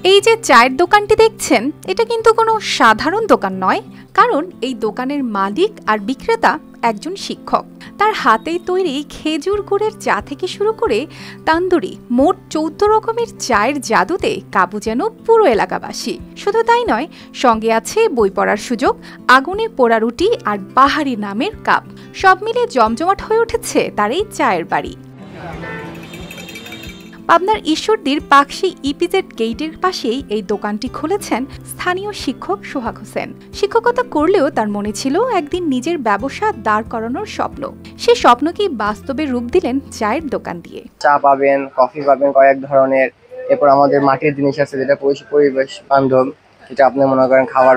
এই যে চায়ের দোকানটি দেখছেন, এটা কিন্তু কোনো সাধারণ দোকান নয়, কারণ এই দোকানের মালিক আর বিক্রেতা একজন শিক্ষক। তার হাতেই তৈরি খেজুর গুড়ের চা থেকে শুরু করে তান্দুরি মোট 14 রকমের চায়ের জাদুতে কাবু যেন পুরো এলাকাবাসী। শুধু তাই নয়, সঙ্গে আছে বই পড়ার সুযোগ, আগুনে পোড়া রুটি আর বাহারি নামের কাপ। সব মিলে জমজমাট হয়ে উঠেছে তার এই চায়ের বাড়ি। পাবনার ঈশ্বরদীর পাকশী ইপিজেড গেটের পাশেই এই দোকানটি খুলেছেন স্থানীয় শিক্ষক সোহাগ হোসেন। শিক্ষকতা করলেও তার মনে ছিল একদিন নিজের ব্যবসা দাঁড় করানোর স্বপ্ন। সেই স্বপ্নকেই বাস্তবে রূপ দিলেন চায়ের দোকান দিয়ে। চা পাবেন, কফি পাবেন কয়েক ধরনের, এরপর আমাদের মাটির জিনিস আছে যেটা পরিবেশ বান্ধব, যেটা আপনি মনে করেন খাওয়ার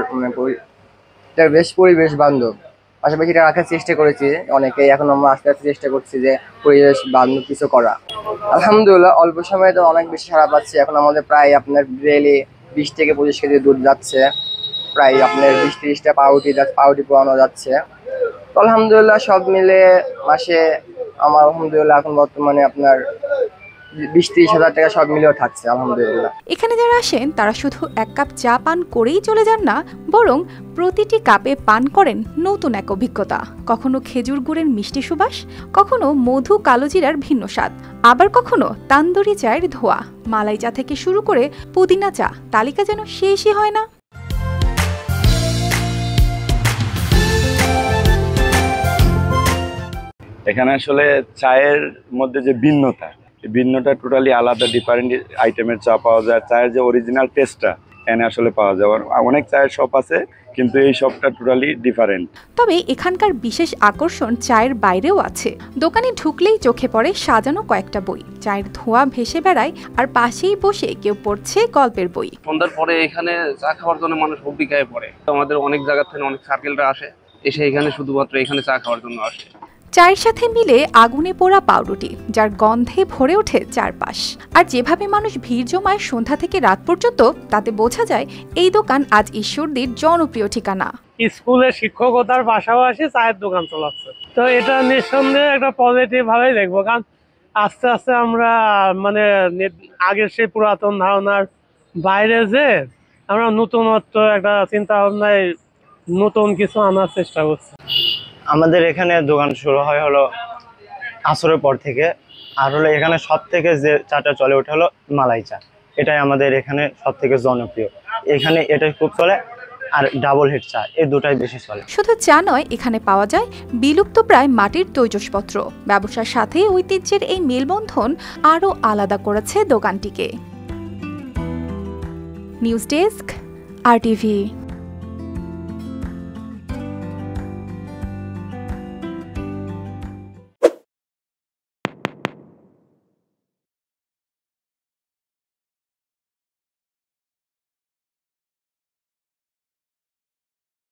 এটা বেশ পরিবেশ বান্ধব। পাশাপাশি এটা রাখার চেষ্টা করেছি অনেকেই, এখন আমরা আস্তে আস্তে চেষ্টা করছি যে পরিবেশ বান্ধব কিছু করা। আলহামদুলিল্লাহ অল্প সময়ে তো অনেক বেশি সাড়া পাচ্ছি। এখন আমাদের প্রায় আপনার ডেইলি 20 থেকে 25 কেজি দুধ যাচ্ছে, প্রায় আপনার 20-30টা পাউরুটি পোড়ানো যাচ্ছে। তো আলহামদুলিল্লাহ সব মিলে মাসে আমার আলহামদুলিল্লাহ এখন বর্তমানে আপনার 20-30 হাজার টাকা সব মিলেও থাকছে আলহামদুলিল্লাহ। এখানে যারা আসেন তারা শুধু এক কাপ চা পান করেই চলে যান না, বরং প্রতিটি কাপে পান করেন নতুন এক অভিজ্ঞতা। কখনো খেজুর গুড়ের মিষ্টি সুবাস, কখনো মধু কালোজিরার ভিন্ন স্বাদ, আবার কখনো তান্দুরি চায়ের ধোয়া। মালাই চা থেকে শুরু করে পুদিনা চা, তালিকা যেন শেষই হয় না। এখানে আসলে চায়ের মধ্যে যে ভিন্নটা টোটালি আলাদা, ডিফারেন্ট আইটেমের চা পাওয়া যায়। চায়ের যে অরিজিনাল টেস্টটা এখানে আসলে পাওয়া যায়। অনেক চায়ের শপ আছে, কিন্তু এই শপটা টোটালি ডিফারেন্ট। তবে এখানকার বিশেষ আকর্ষণ চায়ের বাইরেও আছে। দোকানে ঢুকলেই চোখে পড়ে সাজানো কয়েকটা বই, চায়ের ধোঁয়া ভেসে বেড়ায়, আর পাশেই বসে কেউ পড়ছে গল্পের বই। সন্ধ্যার পরে এখানে চা খাওয়ার জন্য মানুষ ভূমিকায় পড়ে। আমাদের অনেক জায়গা থেকে অনেক সার্কেলরা আসে, এসে এখানে শুধুমাত্র এখানে চা খাওয়ার জন্য আসে। চায়ের সাথে মিলে আগুনে পোড়া পাউরুটি, যার গন্ধে ভরে ওঠে চারপাশ। আর যেভাবে মানুষ ভিড় জমায় সন্ধ্যা থেকে রাত পর্যন্ত, তাতে বোঝা যায় এই দোকান আজ ঈশ্বরদীর জনপ্রিয় ঠিকানা। স্কুলে শিক্ষকতার পাশাপাশি চায়ের দোকান চালাচ্ছে, তো এটা নিঃসন্দেহে একটা পজিটিভ ভাবে দেখবো। কারণ আস্তে আস্তে আমরা আগের সেই পুরাতন ধারণার বাইরে যে আমরা নতুনত্ব একটা চিন্তা ভাবনায় নতুন কিছু আনার চেষ্টা করছি। আমাদের এখানে দোকান শুরু হয় হলো আসরের পর থেকে, আর হলো এখানে সব থেকে যে চাটা চলে ওঠা হলো মালাই চা। এটাই আমাদের এখানে সব থেকে জনপ্রিয়। এখানে এটাই খুব চলে, আর ডাবল হেড চা, এই দুটাই বেশি চলে। শুধু চা নয়, এখানে পাওয়া যায় বিলুপ্ত প্রায় মাটির তৈজসপত্র। ব্যবসার সাথে ঐতিহ্যের এই মেলবন্ধন আরও আলাদা করেছে দোকানটিকে। News desk, RTV।